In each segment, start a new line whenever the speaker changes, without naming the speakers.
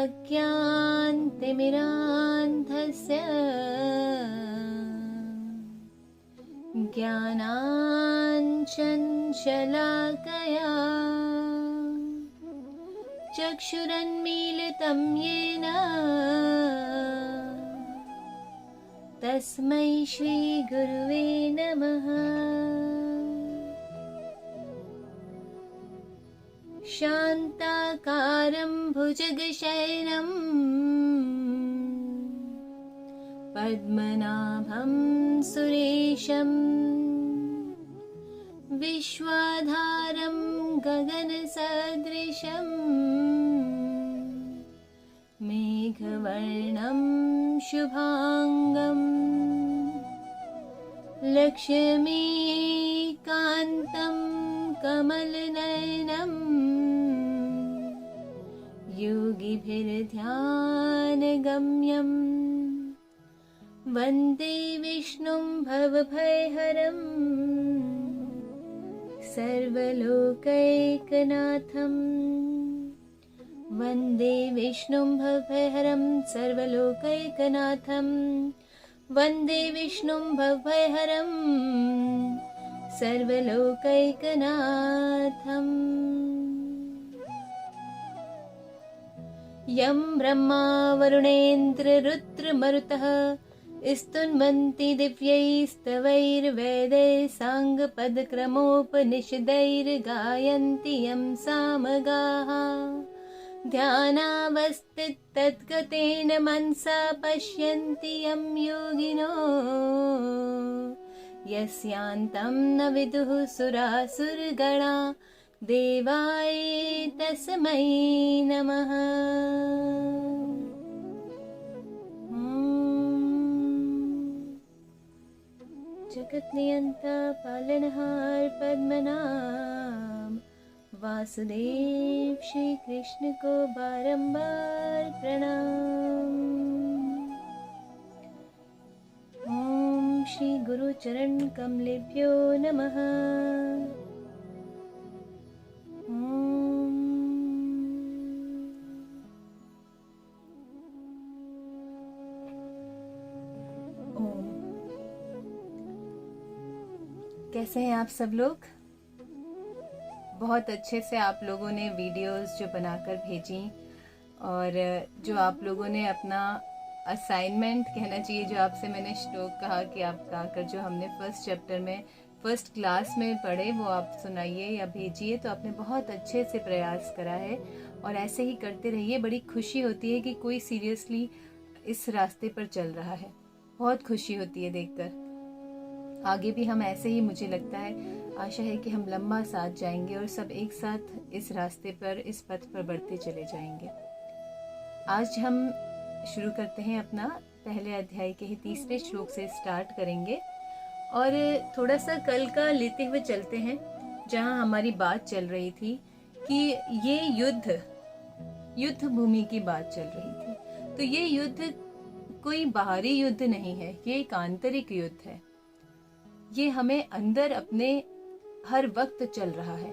अज्ञानतिमिरान्धस्य ज्ञानाञ्जनशलाकया चक्षुरुन्मीलितं येन तस्मै श्रीगुरुवे नमः। शान्ताकारं भुजगशयनं पद्मनाभं सुरेशं विश्वाधारं गगनसदृशं मेघवर्णं शुभांगं लक्ष्मीकान्तं कमलनयनं योगिभिर्ध्यानगम्यं वन्दे विष्णुं भवभयहरं सर्वलोकैकनाथं। वन्दे विष्णुं भवभयहरं सर्वलोकैकनाथं। वन्दे विष्णुं भवभयहरं सर्वलोकैकनाथम्। यं ब्रह्मा वरुणेन्द्ररुद्रमरुतः स्तुन्वन्ति दिव्यैस्तवैर्वेदैः साङ्गपदक्रमोपनिषदैर्गायन्ति यं सामगाः। ध्यानावस्थिततद्गतेन मनसा पश्यन्ति यं योगिनो यस्यान्तं न विदुः सुरासुरगणा देवाय तस्मै नमः। जगत्नियन्ता पालनहार पद्मनाभ वासुदेव श्री कृष्ण को बारंबार प्रणाम। ओम श्री गुरु चरण कमलेभ्यो नमः। कैसे हैं आप सब लोग? बहुत अच्छे से आप लोगों ने वीडियोस जो बनाकर भेजी और जो आप लोगों ने अपना असाइनमेंट कहना चाहिए, जो आपसे मैंने श्लोक कहा कि आप गाकर जो हमने फर्स्ट चैप्टर में फर्स्ट क्लास में पढ़े वो आप सुनाइए या भेजिए, तो आपने बहुत अच्छे से प्रयास करा है और ऐसे ही करते रहिए। बड़ी खुशी होती है कि कोई सीरियसली इस रास्ते पर चल रहा है, बहुत खुशी होती है देखकर। आगे भी हम ऐसे ही, मुझे लगता है, आशा है कि हम लंबा साथ जाएंगे और सब एक साथ इस रास्ते पर, इस पथ पर बढ़ते चले जाएंगे। आज हम शुरू करते हैं अपना पहले अध्याय के ही तीसरे श्लोक से स्टार्ट करेंगे और थोड़ा सा कल का लेते हुए चलते हैं, जहां हमारी बात चल रही थी कि ये युद्ध भूमि की बात चल रही थी। तो ये युद्ध कोई बाहरी युद्ध नहीं है, ये एक आंतरिक युद्ध है। ये हमें अंदर अपने हर वक्त चल रहा है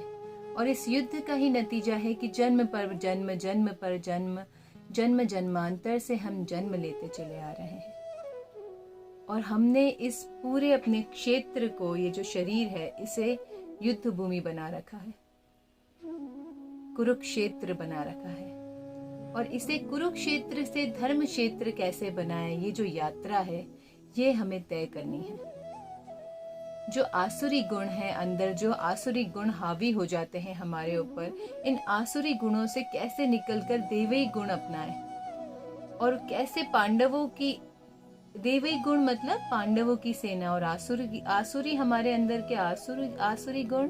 और इस युद्ध का ही नतीजा है कि जन्म पर जन्म, जन्म पर जन्म, जन्म जन्मांतर से हम जन्म लेते चले आ रहे हैं और हमने इस पूरे अपने क्षेत्र को, ये जो शरीर है, इसे युद्ध भूमि बना रखा है, कुरुक्षेत्र बना रखा है। और इसे कुरुक्षेत्र से धर्म क्षेत्र कैसे बनाए, ये जो यात्रा है, ये हमें तय करनी है। जो आसुरी गुण है अंदर, जो आसुरी गुण हावी हो जाते हैं हमारे ऊपर, इन आसुरी गुणों से कैसे निकलकर देवी गुण अपनाएं और कैसे पांडवों की, देवी गुण मतलब पांडवों की सेना, और आसुरी हमारे अंदर के आसुरी गुण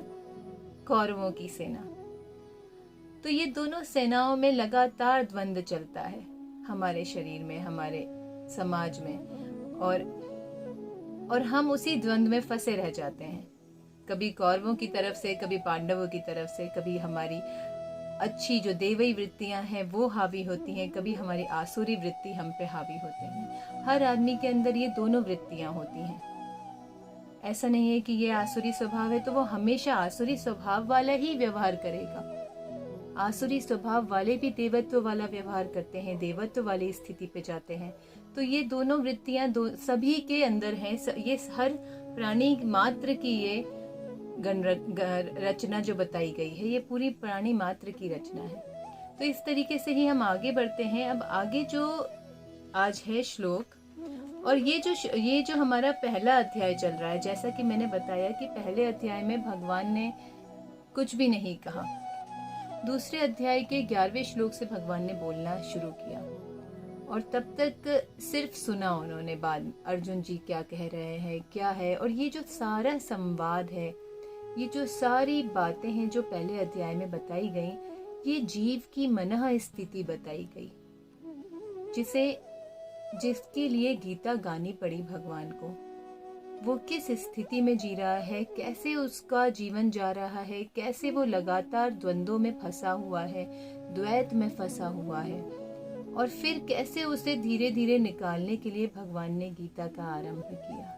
कौरवों की सेना। तो ये दोनों सेनाओं में लगातार द्वंद्व चलता है हमारे शरीर में, हमारे समाज में, और हम उसी द्वंद्व में फंसे रह जाते हैं, कभी कौरवों की तरफ से, कभी पांडवों की तरफ से, कभी हमारी अच्छी जो देवी वृत्तियां हैं वो हावी होती हैं, कभी हमारी आसुरी वृत्ति हम पे हावी होते हैं। हर आदमी के अंदर ये दोनों वृत्तियां होती हैं। ऐसा नहीं है कि ये आसुरी स्वभाव है तो वो हमेशा आसुरी स्वभाव वाला ही व्यवहार करेगा। आसुरी स्वभाव वाले भी देवत्व वाला व्यवहार करते हैं, देवत्व वाली स्थिति पे जाते हैं। तो ये दोनों वृत्तियां सभी के अंदर हैं। ये हर प्राणी मात्र की ये रचना जो बताई गई है, ये पूरी प्राणी मात्र की रचना है। तो इस तरीके से ही हम आगे बढ़ते हैं। अब आगे जो आज है श्लोक, और ये जो हमारा पहला अध्याय चल रहा है, जैसा कि मैंने बताया कि पहले अध्याय में भगवान ने कुछ भी नहीं कहा। दूसरे अध्याय के 11वें श्लोक से भगवान ने बोलना शुरू किया, और तब तक सिर्फ सुना उन्होंने बात, अर्जुन जी क्या कह रहे हैं, क्या है। और ये जो सारा संवाद है, ये जो सारी बातें हैं जो पहले अध्याय में बताई गई, ये जीव की मनः स्थिति बताई गई, जिसके लिए गीता गानी पड़ी भगवान को। वो किस स्थिति में जी रहा है, कैसे उसका जीवन जा रहा है, कैसे वो लगातार द्वंद्वों में फंसा हुआ है, द्वैत में फंसा हुआ है, और फिर कैसे उसे धीरे धीरे निकालने के लिए भगवान ने गीता का आरंभ किया।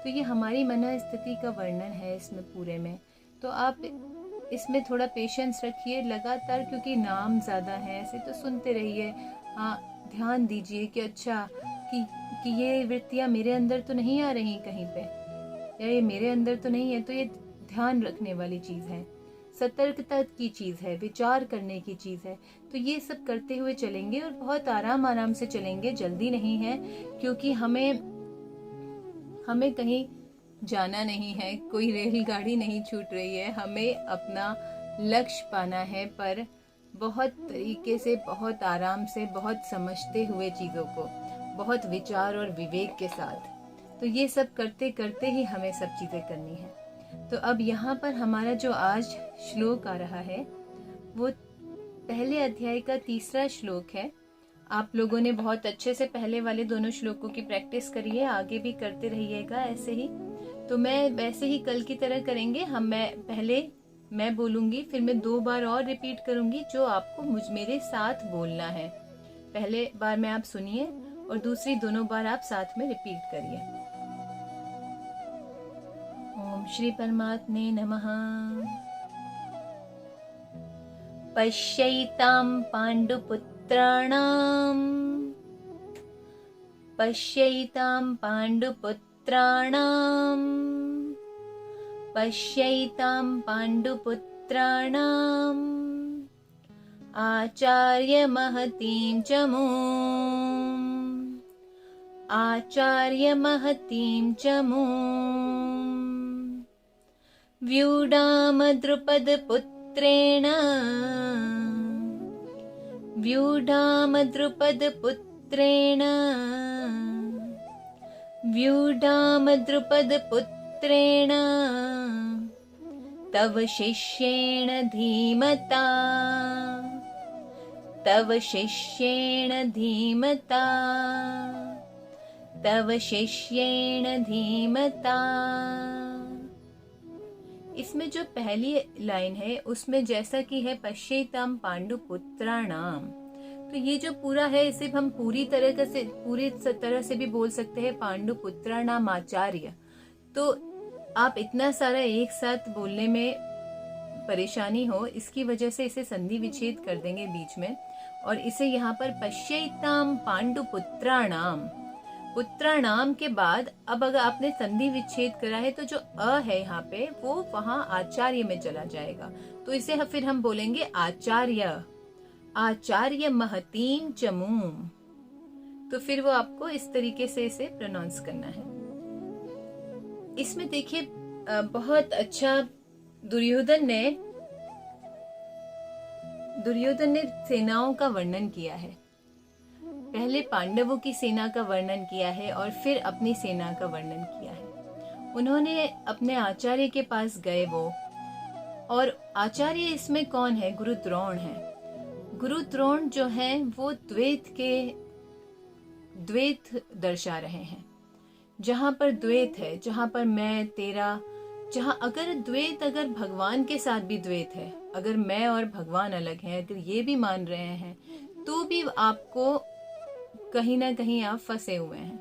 तो ये हमारी मनः स्थिति का वर्णन है इसमें पूरे में। तो आप इसमें थोड़ा पेशेंस रखिए लगातार, क्योंकि नाम ज़्यादा है, ऐसे तो सुनते रहिए। हाँ, ध्यान दीजिए कि अच्छा कि ये वृत्तियाँ मेरे अंदर तो नहीं आ रही कहीं पे, या ये मेरे अंदर तो नहीं है। तो ये ध्यान रखने वाली चीज़ है, सतर्कता की चीज़ है, विचार करने की चीज़ है। तो ये सब करते हुए चलेंगे, और बहुत आराम आराम से चलेंगे, जल्दी नहीं है, क्योंकि हमें कहीं जाना नहीं है, कोई रेलगाड़ी नहीं छूट रही है, हमें अपना लक्ष्य पाना है, पर बहुत तरीके से, बहुत आराम से, बहुत समझते हुए चीज़ों को, बहुत विचार और विवेक के साथ। तो ये सब करते करते ही हमें सब चीज़ें करनी है। तो अब यहाँ पर हमारा जो आज श्लोक आ रहा है, वो पहले अध्याय का 3रा श्लोक है। आप लोगों ने बहुत अच्छे से पहले वाले दोनों श्लोकों की प्रैक्टिस करी है, आगे भी करते रहिएगा ऐसे ही। तो मैं वैसे ही कल की तरह करेंगे हम। मैं बोलूँगी, फिर मैं 2 बार और रिपीट करूँगी, जो आपको मेरे साथ बोलना है। पहले बार में आप सुनिए, और दूसरी दोनों बार आप साथ में रिपीट करिए। ओम श्री परमात्मे नमः। पश्यैतां पाण्डुपुत्राणाम् आचार्य महतीं च मूम् व्यूढामद्रुपदपुत्रेण तव शिष्येण धीमता। इसमें जो पहली लाइन है, उसमें जैसा कि है पश्येताम पांडुपुत्राणाम, तो ये जो पूरा है, इसे हम पूरी तरह से भी बोल सकते हैं पांडुपुत्राणाम आचार्य। तो आप इतना सारा एक साथ बोलने में परेशानी हो, इसकी वजह से इसे संधि विच्छेद कर देंगे बीच में, और इसे यहाँ पर पश्यैताम पांडुपुत्राणाम, पुत्राणाम के बाद अब अगर आपने संधि विच्छेद करा है, तो जो अ है यहाँ पे वो वहां आचार्य में चला जाएगा। तो इसे फिर हम बोलेंगे आचार्य महतीम चमूम। तो फिर वो आपको इस तरीके से इसे प्रोनाउंस करना है। इसमें देखिए बहुत अच्छा दुर्योधन ने सेनाओं का वर्णन किया है। पहले पांडवों की सेना का वर्णन किया है, और फिर अपनी सेना का वर्णन किया है। उन्होंने अपने आचार्य के पास गए वो, और आचार्य इसमें कौन है? गुरु द्रोण है। गुरु द्रोण जो है वो द्वैत दर्शा रहे हैं। जहाँ पर द्वैत है, जहाँ पर मैं तेरा, जहाँ अगर भगवान के साथ भी द्वैत है, अगर मैं और भगवान अलग हैं, अगर ये भी मान रहे हैं, तो भी आपको कहीं ना कहीं आप फंसे हुए हैं।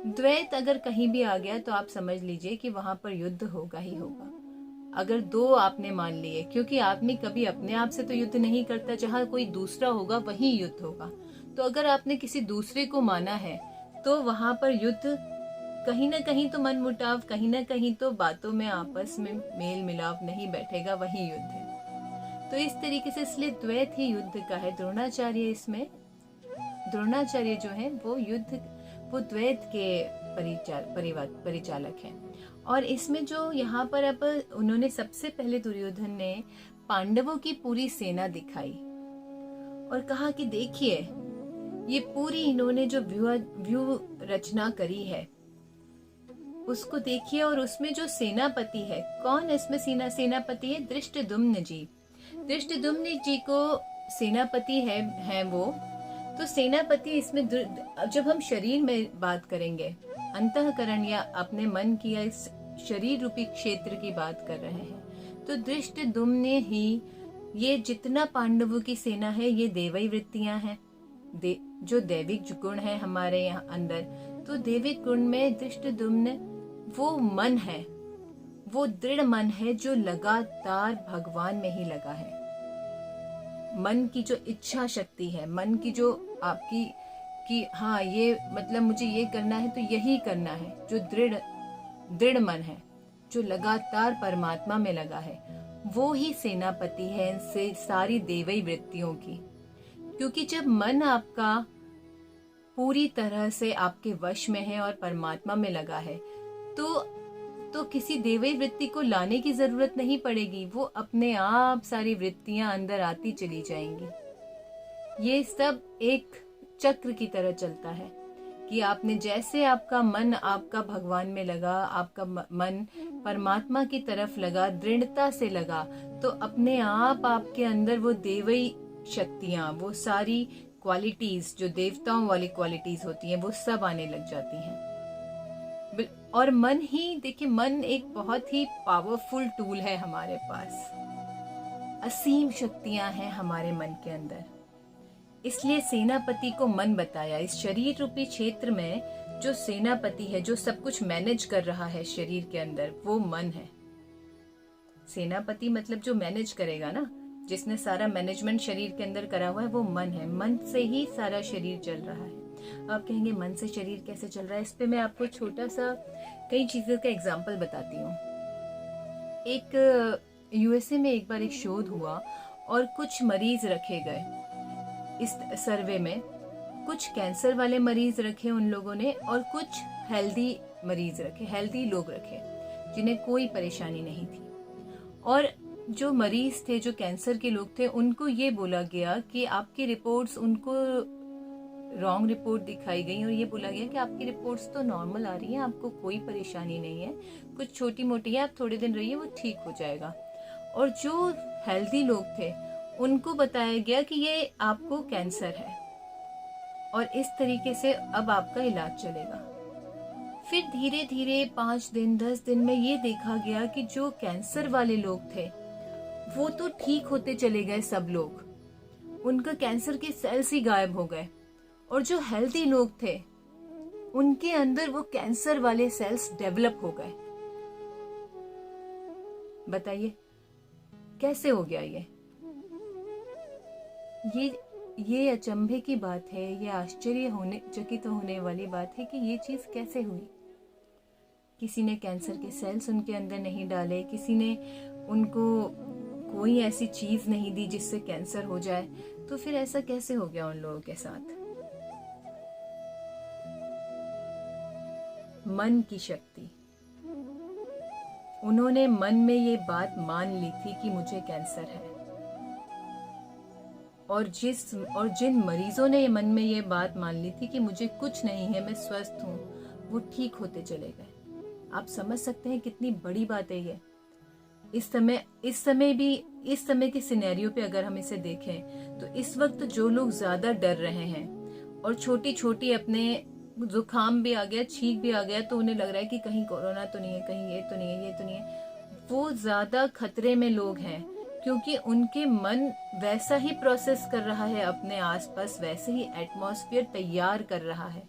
द्वैत अगर कहीं भी आ गया तो आप समझ लीजिए कि वहां पर युद्ध होगा ही होगा। अगर दो आपने मान लिए, क्योंकि आदमी कभी अपने आप से तो युद्ध नहीं करता, जहाँ कोई दूसरा होगा वहीं युद्ध होगा। तो अगर आपने किसी दूसरे को माना है तो वहां पर युद्ध, कहीं ना कहीं तो मनमुटाव, कहीं ना कहीं तो बातों में आपस में मेल मिलाप नहीं बैठेगा, वही युद्ध है। तो इस तरीके से इसलिए द्वैत ही युद्ध का है। द्रोणाचार्य इसमें, द्रोणाचार्य जो है वो युद्ध, वो द्वैत के परिचालक हैं। और इसमें जो यहाँ पर अब उन्होंने सबसे पहले दुर्योधन ने पांडवों की पूरी सेना दिखाई और कहा कि देखिए ये पूरी इन्होंने जो व्यूह रचना करी है उसको देखिए, और उसमें जो सेनापति है, कौन इसमें सेनापति है? धृष्टद्युम्न जी। धृष्टद्युम्न जी को सेनापति है वो। तो सेनापति इसमें, जब हम शरीर में बात करेंगे, अंतःकरण या अपने मन की या इस शरीर रूपी क्षेत्र की बात कर रहे हैं, तो धृष्टद्युम्न ही, ये जितना पांडवों की सेना है ये देवी वृत्तियां हैं, जो दैविक गुण है हमारे यहाँ अंदर। तो दैविक गुण में धृष्टद्युम्न वो मन है, वो दृढ़ मन है जो लगातार भगवान में ही लगा है। मन की जो इच्छा शक्ति है, मन की जो आपकी कि हाँ ये मतलब मुझे ये करना है तो यही करना है, जो दृढ़ मन है, जो लगातार परमात्मा में लगा है, वो ही सेनापति है से सारी देवी वृत्तियों की। क्योंकि जब मन आपका पूरी तरह से आपके वश में है और परमात्मा में लगा है, तो किसी देवी वृत्ति को लाने की जरूरत नहीं पड़ेगी, वो अपने आप सारी वृत्तियां अंदर आती चली जाएंगी। ये सब एक चक्र की तरह चलता है कि आपने जैसे आपका मन आपका भगवान में लगा, आपका मन परमात्मा की तरफ लगा, दृढ़ता से लगा, तो अपने आप आपके अंदर वो देवी शक्तियां, वो सारी क्वालिटीज जो देवताओं वाली क्वालिटीज होती हैं, वो सब आने लग जाती हैं। और मन ही, देखिए मन एक बहुत ही पावरफुल टूल है हमारे पास, असीम शक्तियां हैं हमारे मन के अंदर। इसलिए सेनापति को मन बताया। इस शरीर रूपी क्षेत्र में जो सेनापति है, जो सब कुछ मैनेज कर रहा है शरीर के अंदर, वो मन है। सेनापति मतलब जो मैनेज करेगा ना, जिसने सारा मैनेजमेंट शरीर के अंदर करा हुआ है, वो मन है। मन से ही सारा शरीर चल रहा है। आप कहेंगे मन से शरीर कैसे चल रहा है? इस पे मैं आपको छोटा सा कई चीजों का एग्जाम्पल बताती हूँ। एक यूएसए में एक बार एक शोध हुआ और कुछ मरीज रखे गए इस सर्वे में। कुछ कैंसर वाले मरीज रखे उन लोगों ने, और कुछ हेल्दी मरीज रखे, हेल्दी लोग रखे जिन्हें कोई परेशानी नहीं थी। और जो मरीज थे, जो कैंसर के लोग थे, उनको ये बोला गया कि आपकी रिपोर्ट्स, उनको रॉन्ग रिपोर्ट दिखाई गई और ये बोला गया कि आपकी रिपोर्ट्स तो नॉर्मल आ रही हैं, आपको कोई परेशानी नहीं है, कुछ छोटी मोटी है, आप थोड़े दिन रहिए वो ठीक हो जाएगा। और जो हेल्दी लोग थे उनको बताया गया कि ये आपको कैंसर है और इस तरीके से अब आपका इलाज चलेगा। फिर धीरे धीरे 5 दिन 10 दिन में ये देखा गया कि जो कैंसर वाले लोग थे वो तो ठीक होते चले गए, सब लोग, उनका कैंसर के सेल्स ही गायब हो गए। और जो हेल्दी लोग थे उनके अंदर वो कैंसर वाले सेल्स डेवलप हो गए। बताइए कैसे हो गया ये अचंभे की बात है, ये चकित होने वाली बात है कि ये चीज कैसे हुई। किसी ने कैंसर के सेल्स उनके अंदर नहीं डाले, किसी ने उनको कोई ऐसी चीज नहीं दी जिससे कैंसर हो जाए, तो फिर ऐसा कैसे हो गया उन लोगों के साथ? मन की शक्ति। उन्होंने मन में ये बात मान ली थी कि मुझे कैंसर है, और जिन मरीजों ने मन में ये बात मान ली थी कि मुझे कुछ नहीं है, मैं स्वस्थ हूँ, वो ठीक होते चले गए। आप समझ सकते हैं कितनी बड़ी बात है ये। इस समय के सिनेरियो पे अगर हम इसे देखें तो इस वक्त जो लोग ज्यादा डर रहे हैं और छोटी छोटी अपने जुकाम भी आ गया, छींक भी आ गया, तो उन्हें लग रहा है कि कहीं कोरोना तो नहीं है, कहीं ये तो नहीं है, ये तो नहीं है, वो ज्यादा खतरे में लोग हैं, क्योंकि उनके मन वैसा ही प्रोसेस कर रहा है अपने आसपास, वैसे ही एटमॉस्फेयर तैयार कर रहा है।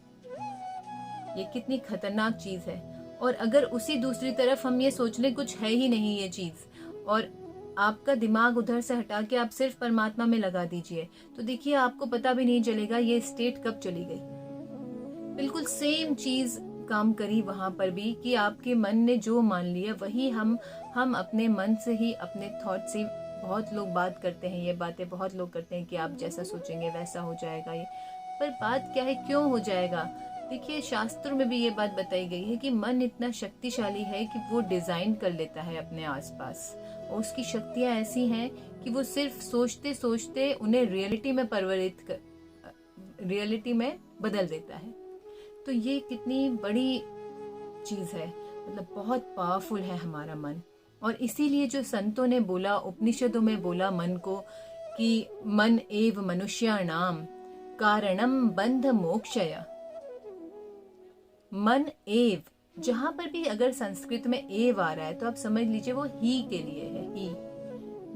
ये कितनी खतरनाक चीज है। और अगर उसी दूसरी तरफ हम ये सोच लें कुछ है ही नहीं ये चीज, और आपका दिमाग उधर से हटा के आप सिर्फ परमात्मा में लगा दीजिए, तो देखिए आपको पता भी नहीं चलेगा ये स्टेट कब चली गई। बिल्कुल सेम चीज काम करी वहां पर भी कि आपके मन ने जो मान लिया वही हम अपने मन से ही, अपने थॉट से, बहुत लोग बात करते हैं, ये बातें बहुत लोग करते हैं कि आप जैसा सोचेंगे वैसा हो जाएगा। ये पर बात क्या है, क्यों हो जाएगा? देखिए शास्त्रों में भी ये बात बताई गई है कि मन इतना शक्तिशाली है कि वो डिजाइन कर लेता है अपने आसपास, और उसकी शक्तियां ऐसी हैं कि वो सिर्फ सोचते सोचते उन्हें रियलिटी में बदल देता है। तो ये कितनी बड़ी चीज है, मतलब बहुत पावरफुल है हमारा मन। और इसीलिए जो संतों ने बोला, उपनिषदों में बोला मन को कि मन एव मनुष्याणाम कारणम बंध मोक्षय। मन एव, जहां पर भी अगर संस्कृत में एव आ रहा है तो आप समझ लीजिए वो ही के लिए है। ही,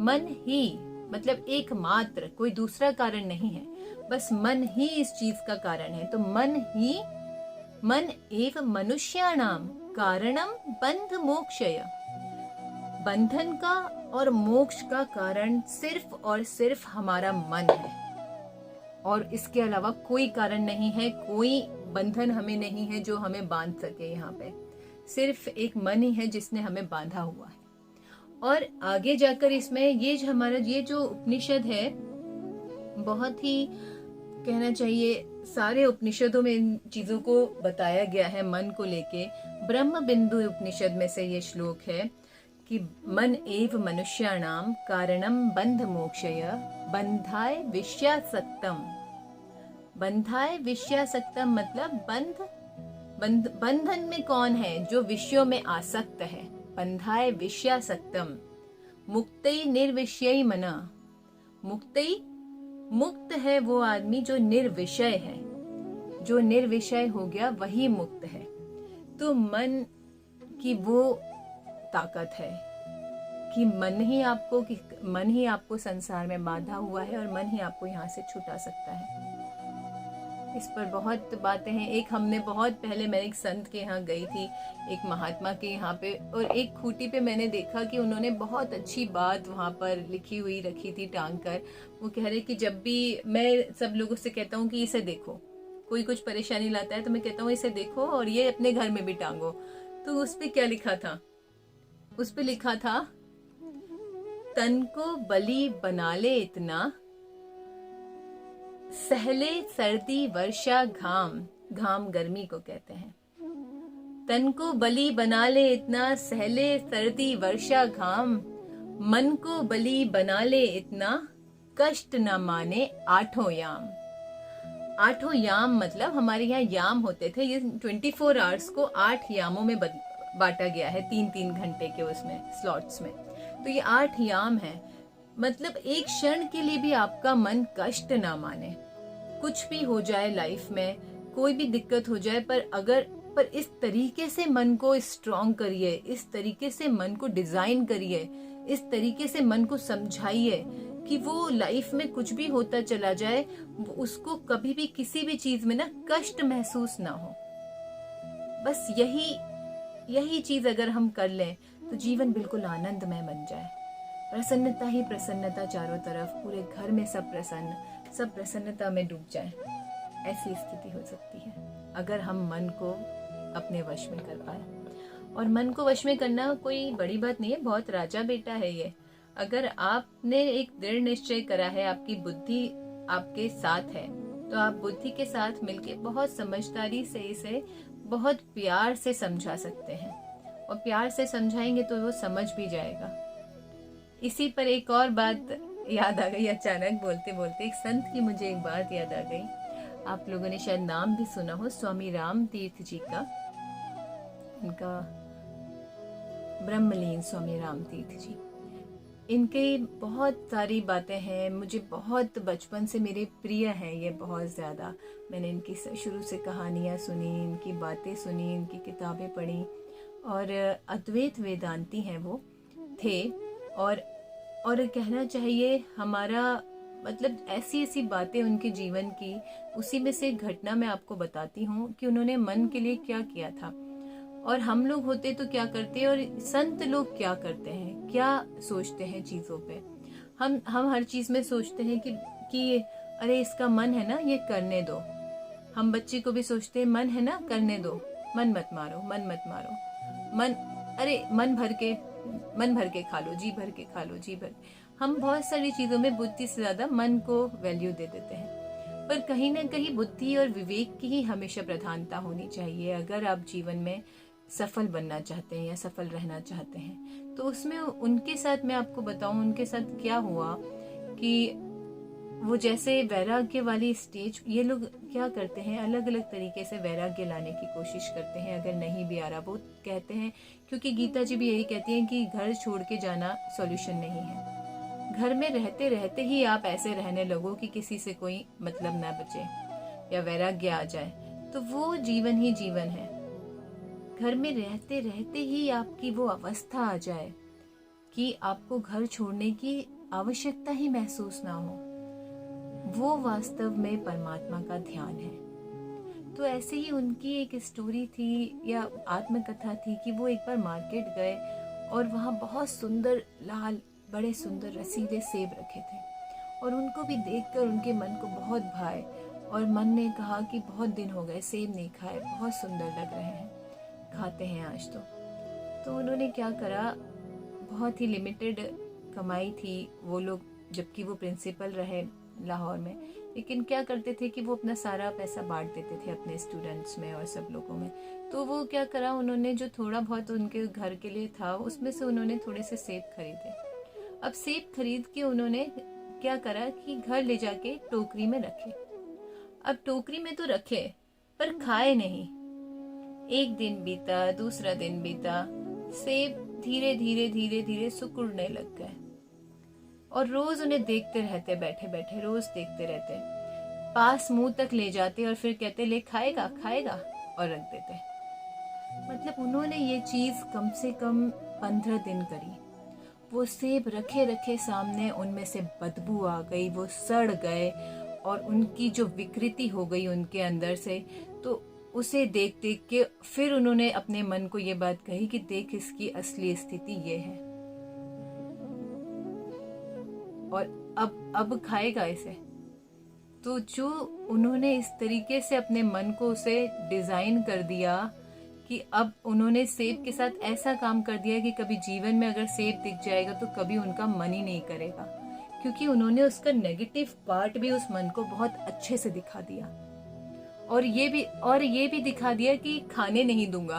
मन ही मतलब एकमात्र, कोई दूसरा कारण नहीं है, बस मन ही इस चीज का कारण है। तो मन एव मनुष्याणाम कारणम बंध मोक्षय। बंधन का और मोक्ष का कारण सिर्फ और सिर्फ हमारा मन है, और इसके अलावा कोई कारण नहीं है, कोई बंधन हमें नहीं है जो हमें बांध सके। यहाँ पे सिर्फ एक मन ही है जिसने हमें बांधा हुआ है। और आगे जाकर इसमें ये जो उपनिषद है, बहुत ही कहना चाहिए सारे उपनिषदों में इन चीजों को बताया गया है मन को लेके। ब्रह्म बिंदु उपनिषद में से ये श्लोक है कि मन एव मनुष्याणाम कारणम बंध मोक्षय बंधाय विषयासक्तम। बंधाय विषयासक्तम मतलब बंधन में कौन है? जो विषयों में आसक्त है। बंधाय विषयासक्तम मुक्तई निर्विषयी मना। मुक्तई, मुक्त है वो आदमी जो निर्विषय है, जो निर्विषय हो गया वही मुक्त है। तो मन की वो ताकत है कि मन ही आपको संसार में बांधा हुआ है, और मन ही आपको यहाँ से छुटा सकता है। इस पर बहुत बातें हैं। एक हमने बहुत पहले, मैं एक संत के यहाँ गई थी, एक महात्मा के यहाँ पे, और एक खूंटी पे मैंने देखा कि उन्होंने बहुत अच्छी बात वहाँ पर लिखी हुई रखी थी टांग कर। वो कह रहे कि जब भी मैं सब लोगों से कहता हूँ कि इसे देखो, कोई कुछ परेशानी लाता है तो मैं कहता हूँ इसे देखो और ये अपने घर में भी टांगो। तो उस पे क्या लिखा था? उस पे लिखा था, तन को बलि बना ले इतना, सहले सर्दी वर्षा घाम। घाम गर्मी को कहते हैं। तन को बलि बना ले इतना, सहले सर्दी वर्षा घाम। मन को बलि बना ले इतना, कष्ट न माने आठों याम। आठों याम मतलब हमारे यहाँ याम होते थे, ये 24 आवर्स को 8 यामों में बांटा गया है, 3-3 घंटे के उसमें स्लॉट्स में। तो ये 8 याम है, मतलब एक क्षण के लिए भी आपका मन कष्ट ना माने। कुछ भी हो जाए लाइफ में, कोई भी दिक्कत हो जाए, पर इस तरीके से मन को स्ट्रॉन्ग करिए, इस तरीके से मन को डिजाइन करिए, इस तरीके से मन को समझाइए कि वो लाइफ में कुछ भी होता चला जाए, उसको कभी भी किसी भी चीज में ना कष्ट महसूस ना हो। बस यही चीज अगर हम कर लें तो जीवन बिल्कुल आनंदमय बन जाए। प्रसन्नता ही प्रसन्नता चारों तरफ, पूरे घर में सब प्रसन्नता में डूब जाए, ऐसी स्थिति हो सकती है अगर हम मन को अपने वश में कर पाए। और मन को वश में करना कोई बड़ी बात नहीं है, बहुत राजा बेटा है ये। अगर आपने एक दृढ़ निश्चय करा है, आपकी बुद्धि आपके साथ है, तो आप बुद्धि के साथ मिलके बहुत समझदारी से इसे बहुत प्यार से समझा सकते हैं, और प्यार से समझाएंगे तो वो समझ भी जाएगा। इसी पर एक और बात याद आ गई, अचानक बोलते बोलते एक संत की मुझे एक बात याद आ गई। आप लोगों ने शायद नाम भी सुना हो, स्वामी राम तीर्थ जी का। इनका ब्रह्मलीन स्वामी राम तीर्थ जी, इनके बहुत सारी बातें हैं, मुझे बहुत बचपन से मेरे प्रिय हैं ये बहुत ज़्यादा। मैंने इनकी शुरू से कहानियाँ सुनी, इनकी बातें सुनी, इनकी किताबें पढ़ी, और अद्वैत वेदांती हैं वो थे। और कहना चाहिए हमारा मतलब ऐसी बातें उनके जीवन की, उसी में से एक घटना मैं आपको बताती हूँ कि उन्होंने मन के लिए क्या किया था। और हम लोग होते तो क्या करते हैं, और संत लोग क्या करते हैं, क्या सोचते हैं चीजों पे। हम हर चीज में सोचते हैं कि अरे इसका मन है ना, ये करने दो। हम बच्चे को भी सोचते हैं मन है ना, करने दो, मन मत मारो, मन मत मारो, मन, अरे मन भर के खा लो, जी भर के खा लो, जी भर। हम बहुत सारी चीजों में बुद्धि से ज्यादा मन को वैल्यू दे देते हैं। पर कहीं ना कहीं बुद्धि और विवेक की ही हमेशा प्रधानता होनी चाहिए अगर आप जीवन में सफल बनना चाहते हैं या सफल रहना चाहते हैं। तो उसमें उनके साथ मैं आपको बताऊं उनके साथ क्या हुआ कि वो जैसे वैराग्य वाली स्टेज, ये लोग क्या करते हैं, अलग अलग तरीके से वैराग्य लाने की कोशिश करते हैं। अगर नहीं भी आ रहा, वो कहते हैं, क्योंकि गीता जी भी यही कहती हैं कि घर छोड़ के जाना सॉल्यूशन नहीं है। घर में रहते रहते ही आप ऐसे रहने लगो कि किसी से कोई मतलब ना बचे या वैराग्य आ जाए, तो वो जीवन ही जीवन है। घर में रहते रहते ही आपकी वो अवस्था आ जाए कि आपको घर छोड़ने की आवश्यकता ही महसूस ना हो, वो वास्तव में परमात्मा का ध्यान है। तो ऐसे ही उनकी एक स्टोरी थी या आत्मकथा थी कि वो एक बार मार्केट गए और वहाँ बहुत सुंदर लाल बड़े सुंदर रसीले सेब रखे थे, और उनको भी देखकर उनके मन को बहुत भाए, और मन ने कहा कि बहुत दिन हो गए सेब नहीं खाए, बहुत सुंदर लग रहे हैं, खाते हैं आज तो उन्होंने क्या करा, बहुत ही लिमिटेड कमाई थी वो लोग, जबकि वो प्रिंसिपल रहे लाहौर में, लेकिन क्या करते थे कि वो अपना सारा पैसा बांट देते थे अपने स्टूडेंट्स में और सब लोगों में। तो वो क्या करा, उन्होंने जो थोड़ा बहुत उनके घर के लिए था उसमें से उन्होंने थोड़े से सेब खरीदे। अब सेब खरीद के उन्होंने क्या करा कि घर ले जाके टोकरी में रखे। अब टोकरी में तो रखे पर खाए नहीं। एक दिन बीता, दूसरा दिन बीता, सेब धीरे धीरे धीरे धीरे सिकुड़ने लग गए, और रोज उन्हें देखते रहते, बैठे बैठे रोज देखते रहते, पास मुंह तक ले जाते और फिर कहते ले खाएगा खाएगा, और रख देते। मतलब उन्होंने ये चीज कम से कम 15 दिन करी। वो सेब रखे रखे सामने, उनमें से बदबू आ गई, वो सड़ गए, और उनकी जो विकृति हो गई उनके अंदर से। तो उसे देख देख के फिर उन्होंने अपने मन को ये बात कही कि देख इसकी असली स्थिति ये है, और अब खाएगा इसे। तो जो उन्होंने इस तरीके से अपने मन को उसे डिजाइन कर दिया कि अब उन्होंने सेब के साथ ऐसा काम कर दिया कि कभी जीवन में अगर सेब दिख जाएगा तो कभी उनका मन ही नहीं करेगा, क्योंकि उन्होंने उसका नेगेटिव पार्ट भी उस मन को बहुत अच्छे से दिखा दिया, और ये भी दिखा दिया कि खाने नहीं दूंगा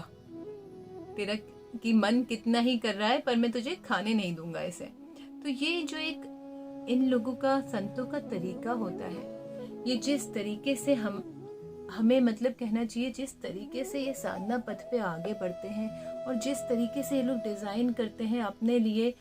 तेरा, कि मन कितना ही कर रहा है पर मैं तुझे खाने नहीं दूंगा इसे। तो ये जो एक इन लोगों का, संतों का तरीका होता है, ये जिस तरीके से हमें मतलब कहना चाहिए, जिस तरीके से ये साधना पथ पे आगे बढ़ते हैं और जिस तरीके से ये लोग डिजाइन करते हैं अपने लिए,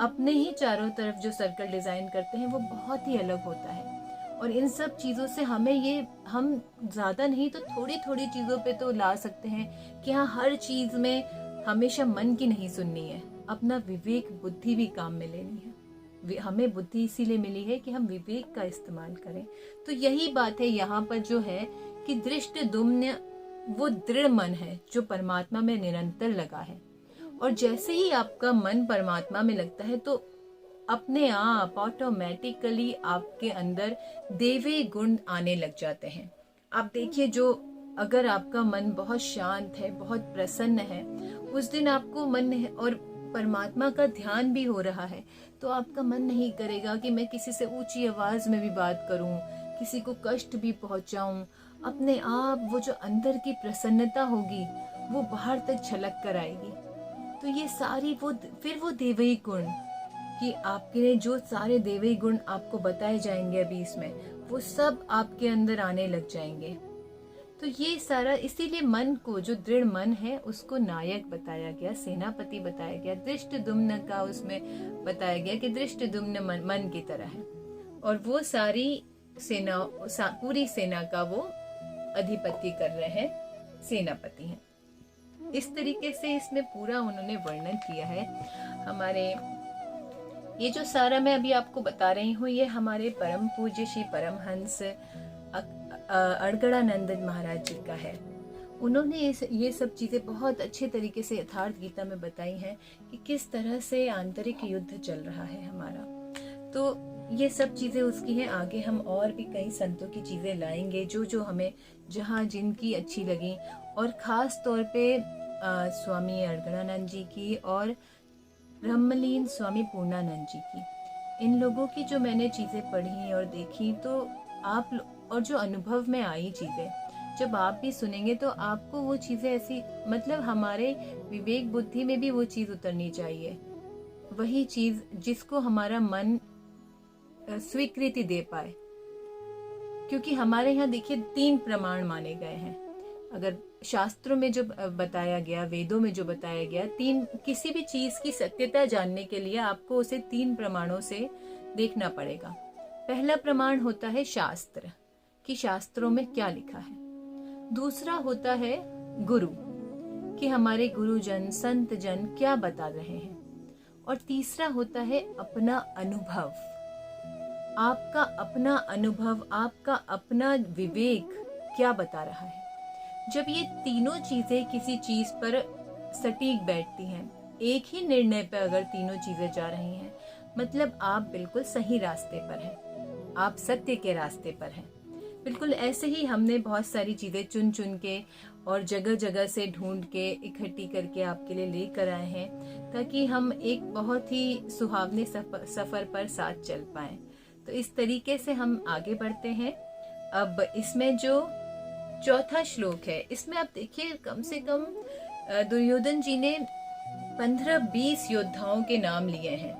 अपने ही चारों तरफ जो सर्कल डिजाइन करते हैं, वो बहुत ही अलग होता है। और इन सब चीजों से हम ज्यादा नहीं तो थोड़ी थोड़ी चीजों पे तो ला सकते हैं कि हाँ, हर चीज में हमेशा मन की नहीं सुननी है, अपना विवेक बुद्धि भी काम में लेनी है। हमें बुद्धि इसीलिए मिली है कि हम विवेक का इस्तेमाल करें। तो यही बात है यहाँ पर जो है कि दृष्ट दुम्न वो दृढ़ मन है जो परमात्मा में निरंतर लगा है, और जैसे ही आपका मन परमात्मा में लगता है तो अपने आप ऑटोमेटिकली आपके अंदर देवी गुण आने लग जाते हैं। आप देखिए, जो अगर आपका मन बहुत शांत है, बहुत प्रसन्न है, उस दिन आपको मन है और परमात्मा का ध्यान भी हो रहा है, तो आपका मन नहीं करेगा कि मैं किसी से ऊंची आवाज में भी बात करूं, किसी को कष्ट भी पहुंचाऊं। अपने आप वो जो अंदर की प्रसन्नता होगी वो बाहर तक झलक कर आएगी। तो ये सारी फिर वो देवी गुण कि आपके जो सारे देवी गुण आपको बताए जाएंगे अभी इसमें, वो सब आपके अंदर आने लग जाएंगे। तो ये सारा, इसीलिए मन को, जो दृढ़ मन है उसको नायक बताया गया, सेनापति बताया गया। दृष्ट दुम्न का उसमें बताया गया कि दृष्ट दुम्न मन की तरह है, और वो सारी पूरी सेना का वो अधिपति कर रहे हैं, सेनापति हैं। इस तरीके से इसमें पूरा उन्होंने वर्णन किया है। हमारे ये जो सारा मैं अभी आपको बता रही हूँ, ये हमारे परम पूज्य श्री परमहंस अड़गड़ानंद महाराज जी का है। उन्होंने ये सब चीज़ें बहुत अच्छे तरीके से यथार्थ गीता में बताई हैं कि किस तरह से आंतरिक युद्ध चल रहा है हमारा। तो ये सब चीज़ें उसकी हैं। आगे हम और भी कई संतों की चीज़ें लाएंगे जो जो हमें जहाँ जिनकी अच्छी लगी, और ख़ास तौर पे स्वामी अड़गड़ानंद जी की और ब्रह्मलीन स्वामी पूर्णानंद जी की, इन लोगों की जो मैंने चीज़ें पढ़ी और देखी, तो आप और जो अनुभव में आई चीज़ें जब आप भी सुनेंगे तो आपको वो चीज़ें ऐसी, मतलब हमारे विवेक बुद्धि में भी वो चीज़ उतरनी चाहिए, वही चीज़ जिसको हमारा मन स्वीकृति दे पाए। क्योंकि हमारे यहाँ देखिए 3 प्रमाण माने गए हैं। अगर शास्त्रों में जो बताया गया, वेदों में जो बताया गया, 3 किसी भी चीज की सत्यता जानने के लिए आपको उसे 3 प्रमाणों से देखना पड़ेगा। पहला प्रमाण होता है शास्त्र, कि शास्त्रों में क्या लिखा है। दूसरा होता है गुरु, कि हमारे गुरुजन संत जन क्या बता रहे हैं। और तीसरा होता है अपना अनुभव, आपका अपना अनुभव, आपका अपना विवेक क्या बता रहा है। जब ये तीनों चीजें किसी चीज पर सटीक बैठती हैं, एक ही निर्णय पर अगर तीनों चीजें जा रही हैं, मतलब आप बिल्कुल सही रास्ते पर हैं, आप सत्य के रास्ते पर हैं। बिल्कुल ऐसे ही हमने बहुत सारी चीजें चुन चुन के और जगह जगह से ढूंढ के इकट्ठी करके आपके लिए लेकर आए हैं, ताकि हम एक बहुत ही सुहावने सफर पर साथ चल पाएं। तो इस तरीके से हम आगे बढ़ते हैं। अब इसमें जो चौथा श्लोक है, इसमें आप देखिए कम से कम दुर्योधन जी ने 15-20 योद्धाओं के नाम लिए हैं,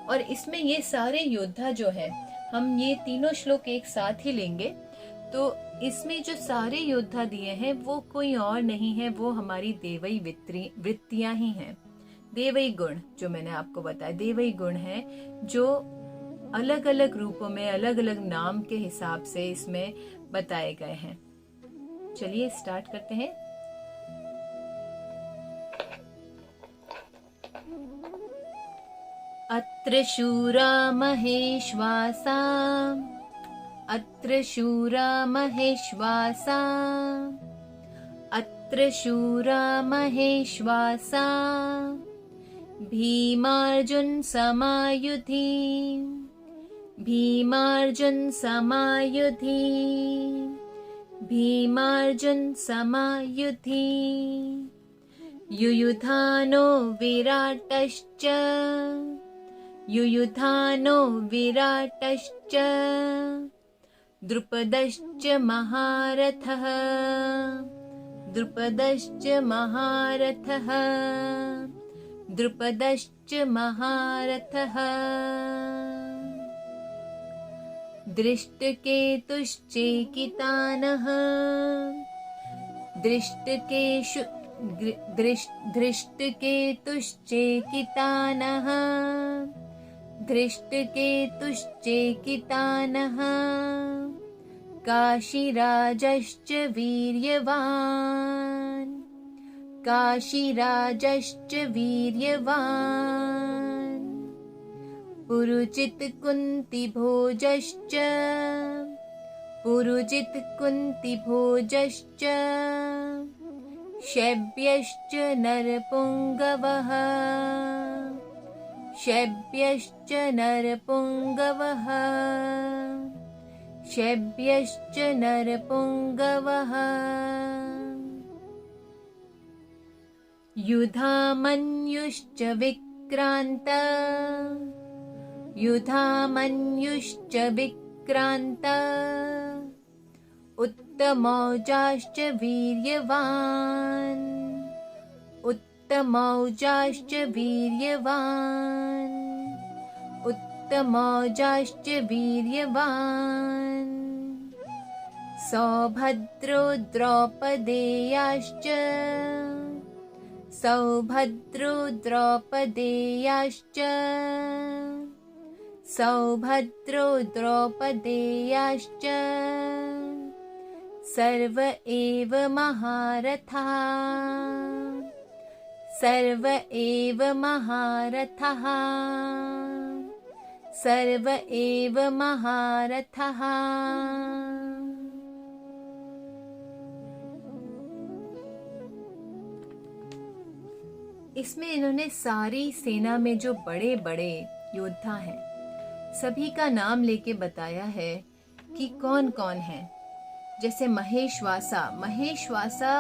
और इसमें ये सारे योद्धा जो हैं, हम ये तीनों श्लोक एक साथ ही लेंगे तो इसमें जो सारे योद्धा दिए हैं वो कोई और नहीं है, वो हमारी देवई वृत्तियां ही हैं। देवई गुण जो मैंने आपको बताया, देवई गुण है जो अलग अलग रूपों में अलग अलग नाम के हिसाब से इसमें बताए गए हैं। चलिए स्टार्ट करते हैं। अत्र शूरा महेश्वासा, अत्र शूरा महेश्वासा, अत्र शूरा महेश्वासा, भीमार्जुन समायुधि, भीमार्जुन समायुधि, भीमार्जुन समायुधि, युयुधानो विराटश्च, युयुधानो विराटश्च, द्रुपदश्च महारथः, द्रुपदश्च महारथः, द्रुपदश्च महारथः, दृष्टकेतुश्चेकितानः, दृष्टकेतुश्चेकितानः, दृष्टकेतुश्चेकितानः, काशीराजश्च वीर्यवान्, काशीराजश्च वीर्यवान्, पुरुजित कुन्तिभोजश्च, पुरुजित कुन्तिभोजश्च, शैब्यश्च नरपुङ्गवः, शैब्यश्च नरपुङ्गवः, शैब्यश्च नरपुङ्गवः, युधामन्युश्च विक्रान्त, युधामन्युश्च विक्रान्त, उत्तमौजाश्च वीर्यवान्, उत्तमौजाश्च वीर्यवान्, उत्तमौजाश्च वीर्यवान्, सौभद्रो द्रौपदेयाश्च, सौभद्रो द्रौपदेयाश्च, सौभद्रो द्रौपदेयाश्च, सर्व एव महारथः, सर्व एव महारथः, सर्व एव महारथः, इसमें इन्होंने सारी सेना में जो बड़े बड़े योद्धा हैं सभी का नाम लेके बताया है कि कौन कौन है। जैसे महेशवासा, महेशवासा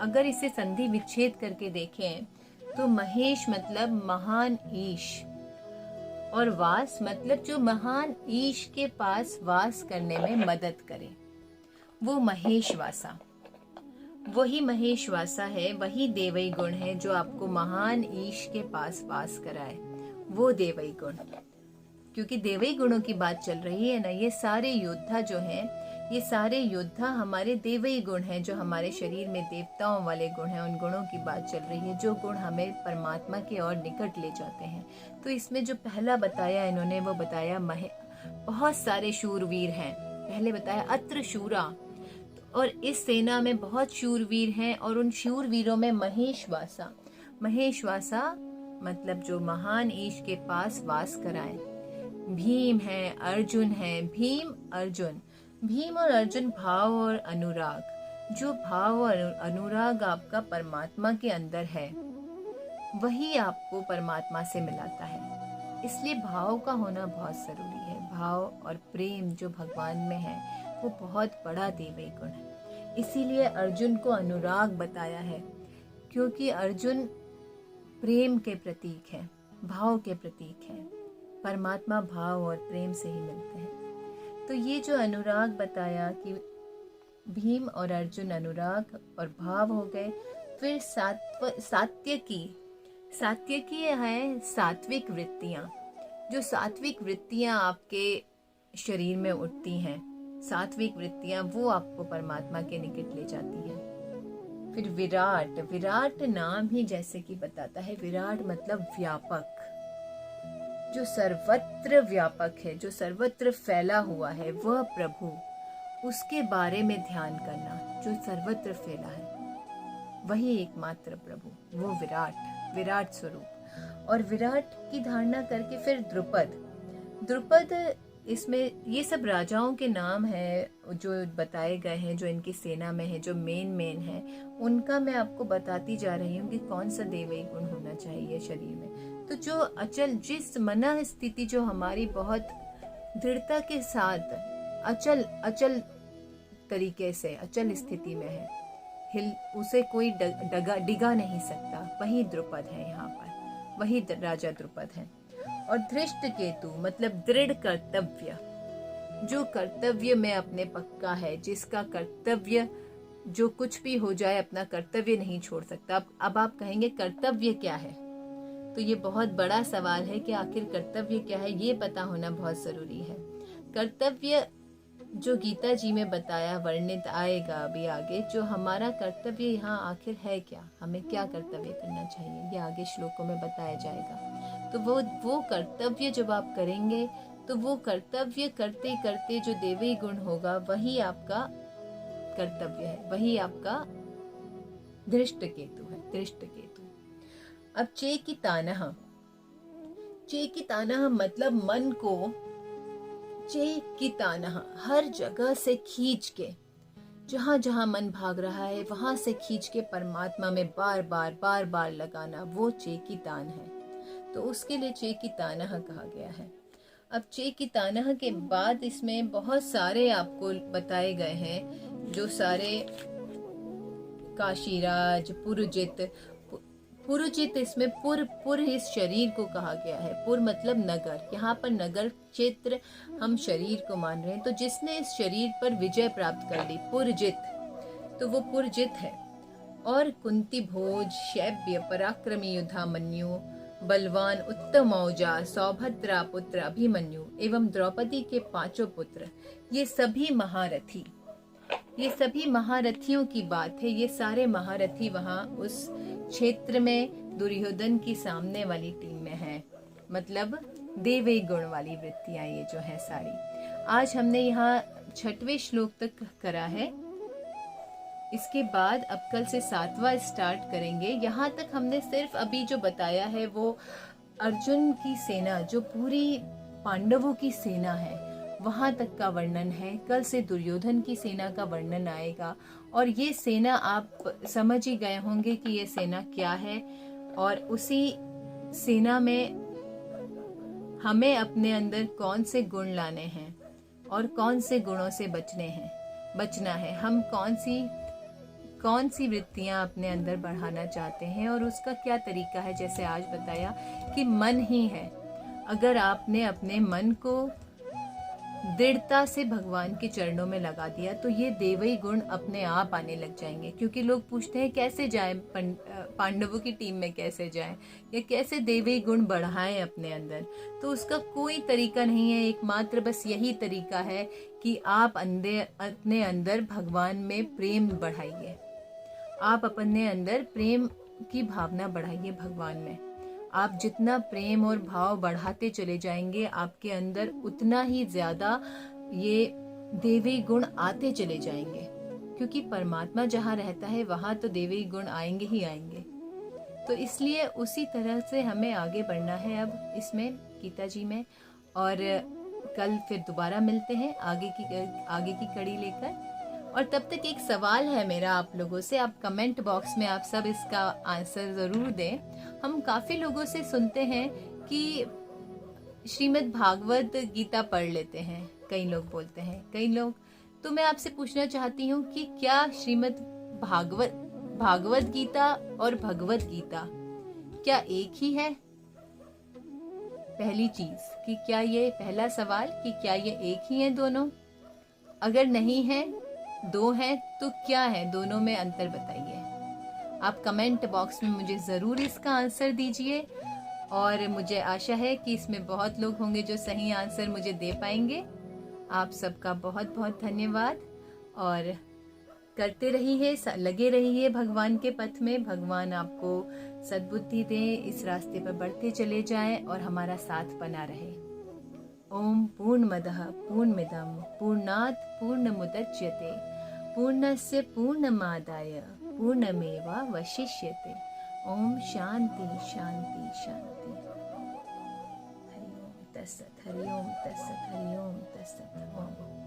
अगर इसे संधि विच्छेद करके देखें तो महेश मतलब महान ईश और वास मतलब जो महान ईश के पास वास करने में मदद करे, वो महेशवासा। वही महेशवासा है, वही देवई गुण है जो आपको महान ईश के पास वास कराए, वो देवई गुण। क्योंकि देवई गुणों की बात चल रही है ना, ये सारे योद्धा जो हैं, ये सारे योद्धा हमारे देवई गुण हैं, जो हमारे शरीर में देवताओं वाले गुण हैं, उन गुणों की बात चल रही है जो गुण हमें परमात्मा के और निकट ले जाते हैं। तो इसमें जो पहला बताया इन्होंने वो बताया बहुत सारे शूरवीर हैं। पहले बताया अत्र शूरा, और इस सेना में बहुत शूरवीर हैं और उन शूरवीरों में महेशवासा, महेशवासा मतलब जो महान ईश के पास वास कराए। भीम है, अर्जुन है, भीम अर्जुन, भीम और अर्जुन भाव और अनुराग, जो भाव और अनुराग आपका परमात्मा के अंदर है वही आपको परमात्मा से मिलाता है। इसलिए भाव का होना बहुत जरूरी है। भाव और प्रेम जो भगवान में है वो बहुत बड़ा देवई गुण है। इसीलिए अर्जुन को अनुराग बताया है, क्योंकि अर्जुन प्रेम के प्रतीक है, भाव के प्रतीक है। परमात्मा भाव और प्रेम से ही मिलते हैं। तो ये जो अनुराग बताया कि भीम और अर्जुन अनुराग और भाव हो गए। फिर सात्यकी, सात्यकी है सात्विक वृत्तियाँ। जो सात्विक वृत्तियाँ आपके शरीर में उठती हैं, सात्विक वृत्तियाँ, वो आपको परमात्मा के निकट ले जाती हैं। फिर विराट, विराट नाम ही जैसे कि बताता है, विराट मतलब व्यापक, जो सर्वत्र व्यापक है, जो सर्वत्र फैला हुआ है, वह प्रभु, उसके बारे में ध्यान करना। जो सर्वत्र फैला है वही एकमात्र प्रभु, वो विराट, विराट स्वरूप। और विराट की धारणा करके फिर द्रुपद, द्रुपद, इसमें ये सब राजाओं के नाम हैं जो बताए गए हैं, जो इनकी सेना में है, जो मेन है, उनका मैं आपको बताती जा रही हूँ कि कौन सा देवई गुण होना चाहिए शरीर में। तो जो अचल, जिस मन स्थिति जो हमारी बहुत दृढ़ता के साथ अचल तरीके से अचल स्थिति में है, उसे कोई डिगा नहीं सकता, वही द्रुपद है यहाँ पर, वही राजा द्रुपद है। और धृष्ट केतु मतलब दृढ़ कर्तव्य, जो कर्तव्य में अपने पक्का है, जिसका कर्तव्य जो कुछ भी हो जाए अपना कर्तव्य नहीं छोड़ सकता। अब आप कहेंगे कर्तव्य क्या है, तो ये बहुत बड़ा सवाल है कि आखिर कर्तव्य क्या है, ये पता होना बहुत जरूरी है। कर्तव्य जो गीता जी में बताया, वर्णित आएगा अभी आगे, जो हमारा कर्तव्य यहाँ आखिर है क्या, हमें क्या कर्तव्य करना चाहिए, ये आगे श्लोकों में बताया जाएगा। तो वो कर्तव्य जब आप करेंगे तो वो कर्तव्य करते करते जो देवी गुण होगा वही आपका कर्तव्य है, वही आपका धृष्ट केतु है, धृष्ट केतु। अब चेकितानः, चेकितानः मतलब मन को, चेकितानः हर जगह से खींच के, जहां जहां मन भाग रहा है वहां से खींच के परमात्मा में बार बार लगाना, वो चेकितान है। तो उसके लिए चेकितानः कहा गया है। अब चेकितानः के बाद इसमें बहुत सारे आपको बताए गए हैं, जो सारे काशीराज, पुरजित, पुरजित इसमें पुर इस शरीर को कहा गया है। पुर मतलब नगर, यहाँ पर नगर क्षेत्र हम शरीर को मान रहे हैं। तो जिसने इस शरीर पर विजय प्राप्त कर ली, पुरजित, तो वो पुरजित है। और कुंती भोज, शैब्य, पराक्रमी युद्धामन्यु, बलवान, उत्तम औजा, सौभद्रा पुत्र अभिमन्यु एवं द्रौपदी के 5 पुत्र, ये सभी महारथी, ये सभी महारथियों की बात है। ये सारे महारथी वहाँ उस क्षेत्र में दुर्योधन की सामने वाली टीम में है, मतलब देवी गुण वाली वृत्तियां ये जो है सारी। आज हमने यहाँ 6वें श्लोक तक करा है। इसके बाद अब कल से 7वां स्टार्ट करेंगे। यहाँ तक हमने सिर्फ अभी जो बताया है वो अर्जुन की सेना, जो पूरी पांडवों की सेना है, वहां तक का वर्णन है। कल से दुर्योधन की सेना का वर्णन आएगा और ये सेना आप समझ ही गए होंगे कि ये सेना क्या है। और उसी सेना में हमें अपने अंदर कौन से गुण लाने हैं और कौन से गुणों से बचना है, हम कौन सी वृत्तियां अपने अंदर बढ़ाना चाहते हैं और उसका क्या तरीका है। जैसे आज बताया कि मन ही है। अगर आपने अपने मन को दृढ़ता से भगवान के चरणों में लगा दिया तो ये देवई गुण अपने आप आने लग जाएंगे। क्योंकि लोग पूछते हैं कैसे जाएं, पांडवों की टीम में कैसे जाएं या कैसे देवई गुण बढ़ाएं अपने अंदर, तो उसका कोई तरीका नहीं है। एकमात्र बस यही तरीका है कि आप अपने अंदर भगवान में प्रेम बढ़ाइए। आप अपने अंदर प्रेम की भावना बढ़ाइए भगवान में। आप जितना प्रेम और भाव बढ़ाते चले जाएंगे आपके अंदर उतना ही ज्यादा ये देवी गुण आते चले जाएंगे। क्योंकि परमात्मा जहाँ रहता है वहाँ तो देवी गुण आएंगे ही आएंगे। तो इसलिए उसी तरह से हमें आगे बढ़ना है अब इसमें गीता जी में। और कल फिर दोबारा मिलते हैं आगे की कड़ी लेकर। और तब तक एक सवाल है मेरा आप लोगों से, आप कमेंट बॉक्स में आप सब इसका आंसर ज़रूर दें। हम काफ़ी लोगों से सुनते हैं कि श्रीमद् भागवत गीता पढ़ लेते हैं, कई लोग बोलते हैं, कई लोग। तो मैं आपसे पूछना चाहती हूँ कि क्या श्रीमद् भागवत गीता और भगवत गीता क्या एक ही है? पहली चीज कि क्या ये, पहला सवाल कि क्या ये एक ही है दोनों? अगर नहीं है, दो हैं, तो क्या है? दोनों में अंतर बताइए। आप कमेंट बॉक्स में मुझे ज़रूर इसका आंसर दीजिए। और मुझे आशा है कि इसमें बहुत लोग होंगे जो सही आंसर मुझे दे पाएंगे। आप सबका बहुत बहुत धन्यवाद। और करते रहिए, लगे रहिए भगवान के पथ में। भगवान आपको सद्बुद्धि दे, इस रास्ते पर बढ़ते चले जाएं और हमारा साथ बना रहे। ओम पूर्णमदः पूर्णमिदं पूर्णात् पूर्णमुदच्यते पूर्णस्य पूर्णमादाय पूर्णमेवावशिष्यते। ओम शांति शांति शांति। हरि ओम तत्सत्, हरि ओम तत्सत्, हरि ओम तत्सत्। ओम।